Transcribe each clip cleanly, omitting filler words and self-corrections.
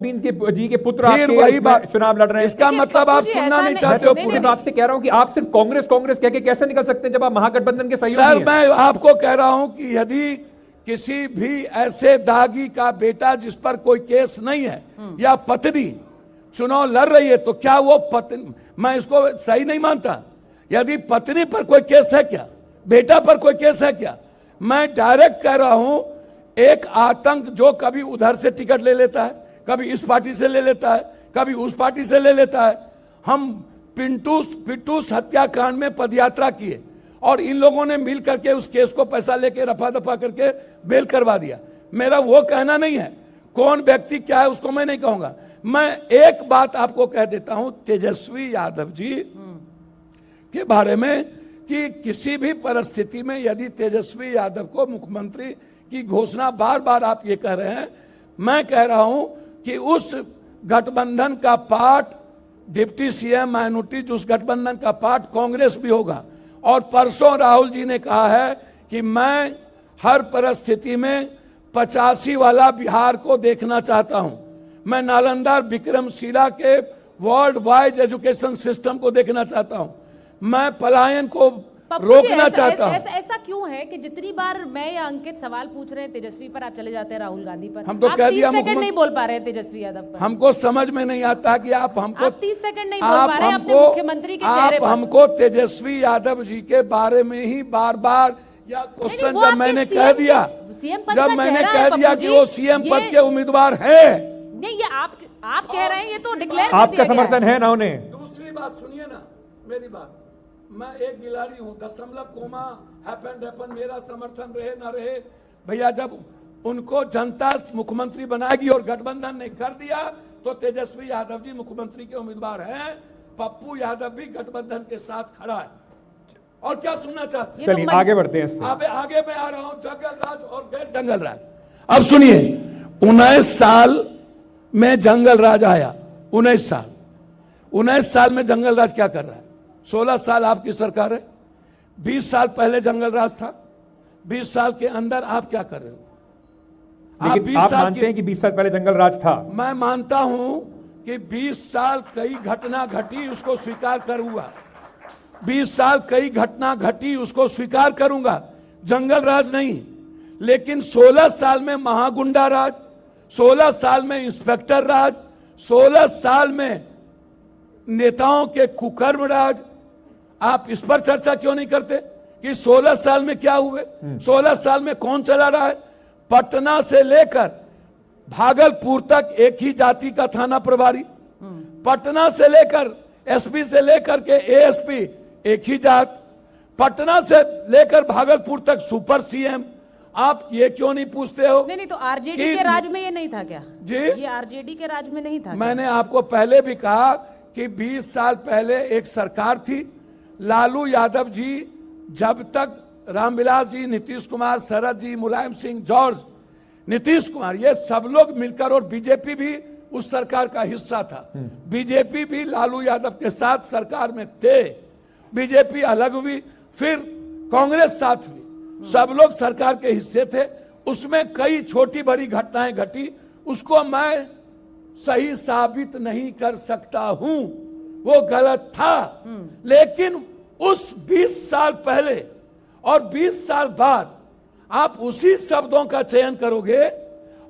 जी के पुत्र फिर वही बात चुनाव लड़ रहे हैं। इसका मतलब आप सुनना नहीं चाहते हो। सिर्फ आपसे कह रहा हूं कि आप सिर्फ कांग्रेस कांग्रेस कह के कैसे निकल सकते हैं जब आप महागठबंधन के सहयोगी हैं? सर मैं आपको कह रहा हूं कि यदि किसी भी ऐसे दागी का बेटा जिस पर कोई केस नहीं है या पत्नी चुनाव लड़ रही है तो क्या वो पत्नी, मैं इसको सही नहीं मानता। यदि पत्नी पर कोई केस है क्या, बेटा पर कोई केस है क्या? मैं डायरेक्ट कह रहा हूं एक आतंक जो कभी उधर से टिकट ले लेता है, कभी इस पार्टी से ले लेता है, कभी उस पार्टी से ले लेता है। हम पिट्टू हत्याकांड में पदयात्रा किए और इन लोगों ने मिल करके उस केस को पैसा लेके रफा दफा करके बेल करवा दिया। मेरा वो कहना नहीं है, कौन व्यक्ति क्या है उसको मैं नहीं कहूंगा। मैं एक बात आपको कह देता हूं तेजस्वी यादव जी के बारे में कि किसी भी परिस्थिति में यदि तेजस्वी यादव को मुख्यमंत्री की घोषणा, बार बार आप ये कह रहे हैं, मैं कह रहा हूं कि उस गठबंधन का पार्ट डिप्टी सीएम माइनॉरिटी, उस गठबंधन का पार्ट कांग्रेस भी होगा। और परसों राहुल जी ने कहा है कि मैं हर परिस्थिति में 85 वाला बिहार को देखना चाहता हूं। मैं नालंदा विक्रमशिला के वर्ल्ड वाइड एजुकेशन सिस्टम को देखना चाहता हूं। मैं पलायन को रोकना चाहता हूं। ऐसा क्यों है कि जितनी बार मैं या अंकित सवाल पूछ रहे हैं तेजस्वी पर, आप चले जाते हैं राहुल गांधी पर। हम तो कह दिया, 30 सेकंड नहीं बोल पा रहे हैं तेजस्वी यादव पर। हमको समझ में नहीं आता कि आप 30 सेकंड नहीं बोल पा रहे हैं अपने मुख्यमंत्री के चेहरे पर। हमको तेजस्वी यादव जी के बारे में ही बार बार या क्वेश्चन जब मैंने कह दिया, जब मैंने कह दिया कि वो सीएम पद के उम्मीदवार है, नहीं ये आप कह रहे हैं, ये तो डिक्लेयर आपका समर्थन है ना उन्हें। दूसरी बात सुनिए ना मेरी बात, मैं एक गिलाड़ी हूं, दशमलव कोमा हैपन मेरा समर्थन रहे ना रहे भैया, जब उनको जनता मुख्यमंत्री बनाएगी और गठबंधन ने कर दिया तो तेजस्वी यादव जी मुख्यमंत्री के उम्मीदवार हैं। पप्पू यादव भी गठबंधन के साथ खड़ा है। और क्या सुनना चाहते हैं? चलिए आगे बढ़ते हैं इससे। आगे मैं आ रहा हूं जंगल राज और गैर जंगल राज। अब सुनिए, 19 साल में जंगल राज आया, 19 साल में जंगल राज क्या कर रहा है? 16 साल आपकी सरकार है, 20 साल पहले जंगल राज था, 20 साल के अंदर आप क्या कर रहे हो? आप मानते हैं कि 20 साल पहले जंगल राज था? मैं मानता हूं कि 20 साल कई घटना घटी, उसको स्वीकार करूंगा। 20 साल कई घटना घटी, उसको स्वीकार करूंगा, जंगल राज नहीं। लेकिन 16 साल में महागुंडा राज, 16 साल में इंस्पेक्टर राज, 16 साल में नेताओं के कुकर्म राज, आप इस पर चर्चा क्यों नहीं करते कि 16 साल में क्या हुए? 16 साल में कौन चला रहा है? पटना से लेकर भागलपुर तक एक ही जाति का थाना प्रभारी, पटना से लेकर एसपी से लेकर के एएसपी एक ही जात, पटना से लेकर भागलपुर तक सुपर सीएम। आप ये क्यों नहीं पूछते हो? नहीं तो आरजेडी के राज में ये नहीं था क्या जी? ये आरजेडी के राज में नहीं था? मैंने आपको पहले भी कहा कि 20 साल पहले एक सरकार थी, लालू यादव जी, जब तक रामविलास जी, नीतीश कुमार, शरद जी, मुलायम सिंह, जॉर्ज, नीतीश कुमार, ये सब लोग मिलकर, और बीजेपी भी उस सरकार का हिस्सा था। बीजेपी भी लालू यादव के साथ सरकार में थे, बीजेपी अलग हुई, फिर कांग्रेस साथ हुई, सब लोग सरकार के हिस्से थे। उसमें कई छोटी बड़ी घटनाएं घटी, उसको मैं सही साबित नहीं कर सकता हूं, वो गलत था। लेकिन उस 20 साल पहले और 20 साल बाद आप उसी शब्दों का चयन करोगे,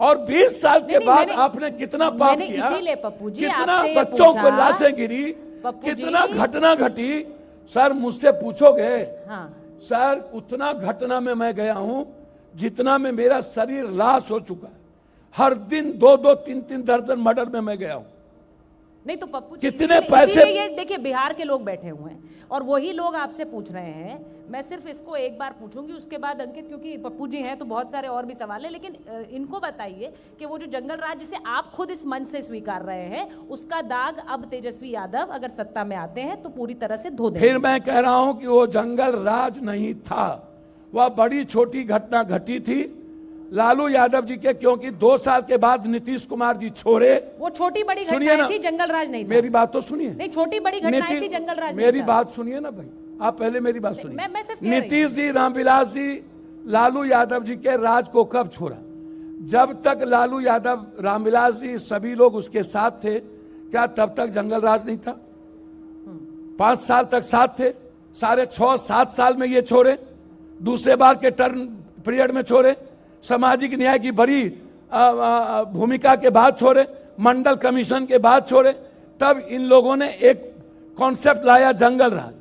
और 20 साल के बाद आपने कितना पाप किया, कितना बच्चों को लाशें गिरी, कितना घटना घटी। सर मुझसे पूछोगे, हाँ। सर उतना घटना में मैं गया हूं जितना में मेरा शरीर लाश हो चुका है। हर दिन 2-2, 3-3 दर्जन मर्डर में मैं गया हूं। नहीं तो पप्पू जी, कितने पैसे, ये देखिए बिहार के लोग बैठे हुए हैं और वही लोग आपसे पूछ रहे हैं। मैं सिर्फ इसको एक बार पूछूंगी, उसके बाद अंकित, क्योंकि पप्पू जी हैं तो बहुत सारे और भी सवाल है, लेकिन इनको बताइए कि वो जो जंगल राज जिसे आप खुद इस मंच से स्वीकार रहे हैं, उसका दाग अब तेजस्वी यादव अगर सत्ता में आते हैं तो पूरी तरह से धो देंगे। फिर मैं कह रहा हूं कि वो जंगल राज नहीं था, वह बड़ी छोटी घटना घटी थी लालू यादव जी के, क्योंकि 2 साल के बाद नीतीश कुमार जी छोड़े। वो छोटी बड़ी घटनाएं थी, जंगल राज नहीं था। मेरी बात तो सुनिए। नहीं, छोटी बड़ी घटनाएं थी, जंगल राज नहीं था। मेरी बात सुनिए ना भाई, आप पहले मेरी बात सुनिए। मैं सिर्फ नीतीश जी, रामविलास जी, लालू यादव जी के राज को कब छोड़ा? जब तक लालू यादव, रामविलास जी, सभी लोग उसके साथ थे, क्या तब तक जंगल राज नहीं था? 5 साल तक साथ थे, सारे 6-7 साल में ये छोड़े, दूसरे बार के टर्म पीरियड में छोड़े, सामाजिक न्याय की बड़ी भूमिका के बाद छोड़े, मंडल कमीशन के बाद छोड़े, तब इन लोगों ने एक कॉन्सेप्ट लाया जंगल राज।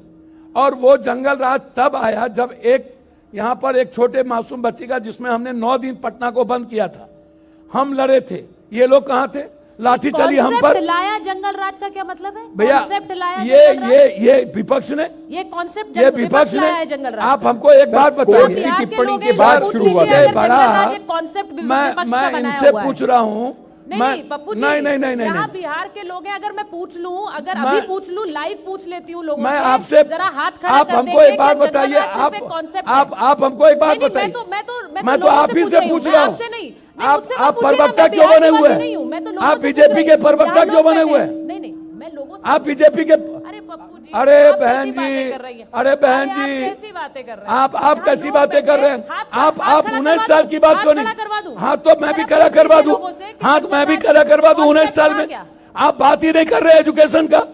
और वो जंगल राज तब आया जब एक यहां पर एक छोटे मासूम बच्चे का, जिसमें हमने 9 दिन पटना को बंद किया था, हम लड़े थे, ये लोग कहां थे? लाठी चली हम पर। कॉन्सेप्ट लाया जंगल राज का क्या मतलब है? भैया कॉन्सेप्ट लाया ये विपक्ष ने, ये कॉन्सेप्ट ये विपक्ष लाया है ने। जंगल राज। आप हमको एक बात बताइए, बिहार के टिप्पणी लोग के हैं, बाद पूछ शुरू लीजिए हुआ अगर बड़ा जंगल राज एक कॉन्सेप्ट विपक्ष का मैं बनाया इनसे हुआ है। पूछ रहा हूं, नहीं पप्पू जी, नहीं यहाँ बिहार के लोग हैं, अगर मैं पूछ लूं, अगर मैं- अभी पूछ लूं, लाइव पूछ लेती हूँ लोगों मैं से, आपसे, जरा हाथ खड़ा आप कर हमको देंगे एक बात कि जंगल बताइए, राज सिर्फ एक concept है। आप हमको एक बात नहीं, बताइए। मैं तो लोगों आप ही से पूछ मैं रहा हूँ, आपसे नहीं, आप मुझसे मत पूछिए ना, प्रवक्ता मैं क्यों बिहार बने की हुए बात नहीं हूँ, मैं तो हैं? लोगों आप से बीजेपी पूछ के रही हूँ। प्रवक्ता यहाँ क्यों लोग बने हुए बैठे हैं? हैं। नहीं मैं लोगों से, आप बीजेपी के, अरे पप्पू जी, अरे आप बहन कैसी जी, बातें कर रही हैं? अरे बहन आप जी, कैसी बातें कर रहे हैं? आप यहाँ कैसी लोग बातें कर बैठे रहे हैं। हैं? हाथ आप खड़ा 19 करवा साल दूं, की बात हाथ क्यों खड़ा नहीं? करवा दूं। हाँ तो मैं भी जरा खड़ा पूछ करवा लीजिए दूं, लोगों से कि हाँ जंगल मैं भी राज खड़ा करवा दूं। 19 concept साल था में क्या? आप बात ही नहीं कर रहे एजुकेशन का,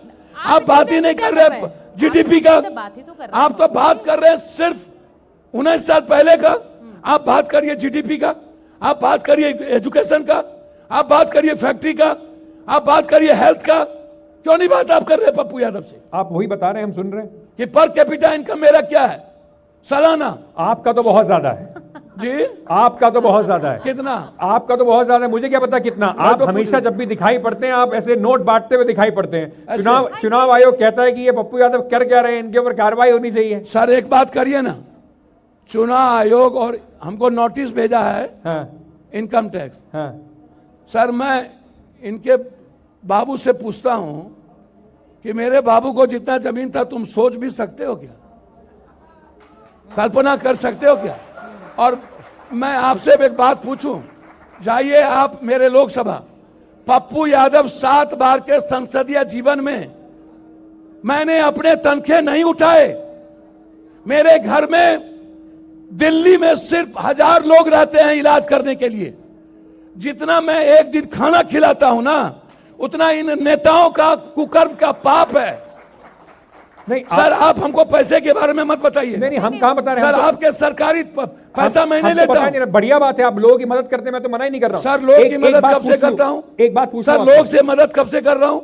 आप बात ही नहीं कर रहे जीडीपी का, बात ही तो कर रहे हैं। आप तो बात कर रहे हैं सिर्फ 19 साल पहले का। आप बात करिए जीडीपी का, आप बात करिए एजुकेशन का, आप बात करिए फैक्ट्री का, आप बात करिए हेल्थ का, क्यों नहीं बात आप कर रहे हैं पप्पू यादव से? आप वही बता रहे हैं, हम सुन रहे हैं कि पर कैपिटा इनकम मेरा क्या है सालाना? आपका तो बहुत ज्यादा है जी आपका तो बहुत ज्यादा है। कितना? आपका तो बहुत ज्यादा है, मुझे क्या पता कितना। आप तो हमेशा जब भी दिखाई पड़ते हैं, आप ऐसे नोट बांटते हुए दिखाई पड़ते हैं। ऐसे? चुनाव आयोग कहता है कि ये पप्पू यादव कर क्या रहे हैं, इनके ऊपर कार्रवाई होनी चाहिए। सर एक बात करिए ना, चुनाव आयोग और हमको नोटिस भेजा है हाँ इनकम टैक्स। हाँ सर मैं इनके बाबू से पूछता हूं कि मेरे बाबू को जितना जमीन था तुम सोच भी सकते हो क्या? कल्पना कर सकते हो क्या? और मैं आपसे एक बात पूछूं, जाइए आप मेरे लोकसभा, पप्पू यादव 7 बार के संसदीय जीवन में मैंने अपने तनखे नहीं उठाए। मेरे घर में दिल्ली में सिर्फ 1000 लोग रहते हैं इलाज करने के लिए। जितना मैं एक दिन खाना खिलाता हूं ना, उतना इन नेताओं का कुकर्म का पाप है। नहीं सर आप हमको पैसे के बारे में मत बताइए। नहीं हम कहां बता रहे हैं? सर आपके सरकारी पैसा मैं नहीं हमको लेता पता हूं। नहीं, बढ़िया बात है, आप लोगों की मदद करते हैं, मैं तो मना ही नहीं कर रहा हूं। सर लोग की मदद बात कब से पूछ लूं, करता हूं? एक बात पूछ सर लूं लोग आपसे। से मदद कब से कर रहा हूं?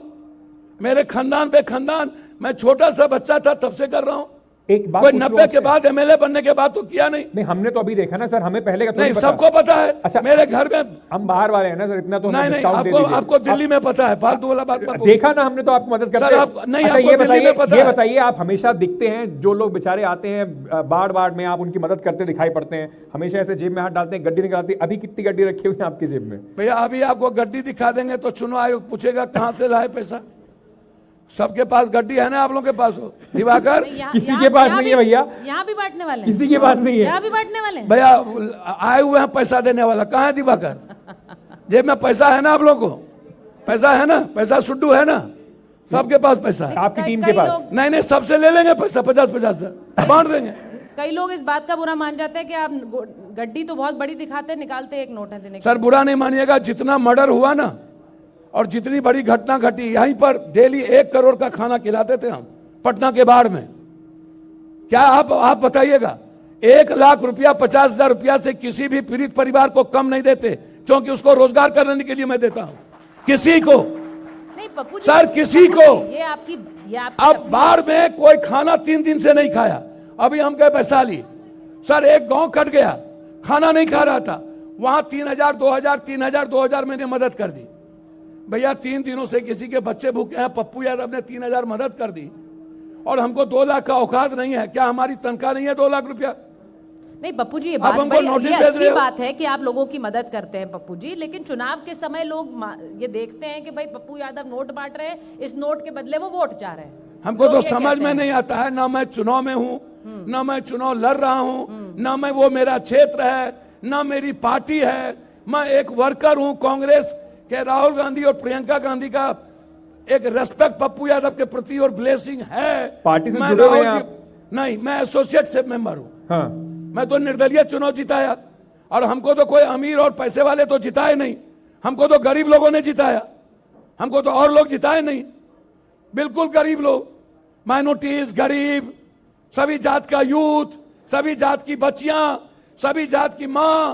मेरे खानदान पे खानदान, मैं छोटा सा बच्चा था तब से कर रहा हूं। एक बात कोई पूछ लूं 90 के आपसे। बाद एमएलए बनने के बाद तो किया नहीं। नहीं हमने तो अभी देखा ना सर, हमें पहले का तो नहीं पता। सबको पता है। अच्छा, मेरे घर में हम बाहर वाले हैं ना सर, इतना तो हमें नहीं डिस्काउंट दे आपको दीजिए। आपको दिल्ली में पता है, फालतू वाला बात मत बोलिए। देखा ना हमने तो आपकी मदद करते सर, हैं। आप- नहीं, अच्छा, आपको ये दिल्ली में पता है। बताइए आप हमेशा दिखते हैं, जो लोग बेचारे आते हैं बाढ़ में, आप उनकी मदद करते दिखाई पड़ते हैं, हमेशा ऐसे जेब में हाथ डालते हैं, गड्डी निकालते हैं। अभी कितनी गड्डी रखी हुई है आपकी जेब में? भैया अभी आपको गड्डी दिखा देंगे तो चुनाव आयोग पूछेगा कहां से लाए पैसा। सबके पास गड्डी है ना, आप लोगों के पास हो दिवाकर? किसी के पास नहीं है भैया, यहाँ भी बांटने वाले हैं। किसी के पास नहीं है। यहाँ भी बांटने वाले हैं। भैया आए हुए हैं पैसा देने वाला, कहाँ है दिवाकर? जेब में पैसा है ना आप लोगों को? पैसा है ना? पैसा सुड्डू है ना? सबके पास पैसा है। आपकी टीम के कई पास लोग- नहीं सबसे ले लेंगे पैसा, 50-50 से बांट देंगे। कई लोग इस बात का बुरा मान जाते हैं कि आप गड्डी तो बहुत बड़ी दिखाते हैं, निकालते एक नोट है देने के। सर बुरा नहीं मानिएगा, जितना मर्डर हुआ ना और जितनी बड़ी घटना घटी, यहीं पर डेली 1 करोड़ का खाना खिलाते थे हम पटना के बाढ़ में। क्या आप बताइएगा, 1 लाख रुपया 50,000 रुपया से किसी भी पीड़ित परिवार को कम नहीं देते, क्योंकि उसको रोजगार करने के लिए मैं देता हूं किसी को। नहीं पप्पू जी, सर, किसी पप्पू को। जी, ये आपकी अब बाढ़ में कोई खाना 3 दिन से नहीं खाया। अभी हम गए वैशाली, सर एक गांव कट गया, खाना नहीं खा रहा था, वहां 3,000 2,000 मैंने मदद कर दी। भैया 3 दिनों से किसी के बच्चे भूखे हैं, पप्पू यादव ने 3,000 मदद कर दी और हमको 2 लाख का औकात नहीं है। क्या हमारी तनख्वाह नहीं है 2 लाख रुपया? नहीं पप्पू जी, ये आप बात हमको बड़ी नोटिस ये भेज अच्छी रहे हो। बात है कि आप लोगों की मदद करते हैं पप्पू जी, लेकिन चुनाव के समय लोग ये देखते हैं कि भाई पप्पू यादव नोट बांट रहे हैं, इस नोट के बदले वो वोट चाह रहे हैं। हमको लोग तो ये समझ कहते में हैं। नहीं आता है, ना मैं चुनाव में हूं, ना मैं चुनाव लड़ रहा हूं, ना मैं वो मेरा क्षेत्र है, ना मेरी पार्टी है। मैं एक वर्कर हूं कांग्रेस के। राहुल गांधी और प्रियंका गांधी का एक रेस्पेक्ट पप्पू यादव के प्रति और ब्लेसिंग है। पार्टी से मैं जुड़े हुए हैं राहुल आप? नहीं, मैं एसोसिएट से मेंबर हूं। हाँ मैं तो निर्दलीय चुनाव जिताया और हमको तो कोई अमीर और पैसे वाले तो जिताए नहीं, हमको तो गरीब लोगों ने जिताया, हमको तो और लोग जिताए नहीं, बिल्कुल गरीब लोग, माइनॉरिटीज, गरीब, सभी जात का यूथ, सभी जात की बच्चियां, सभी जात की मां,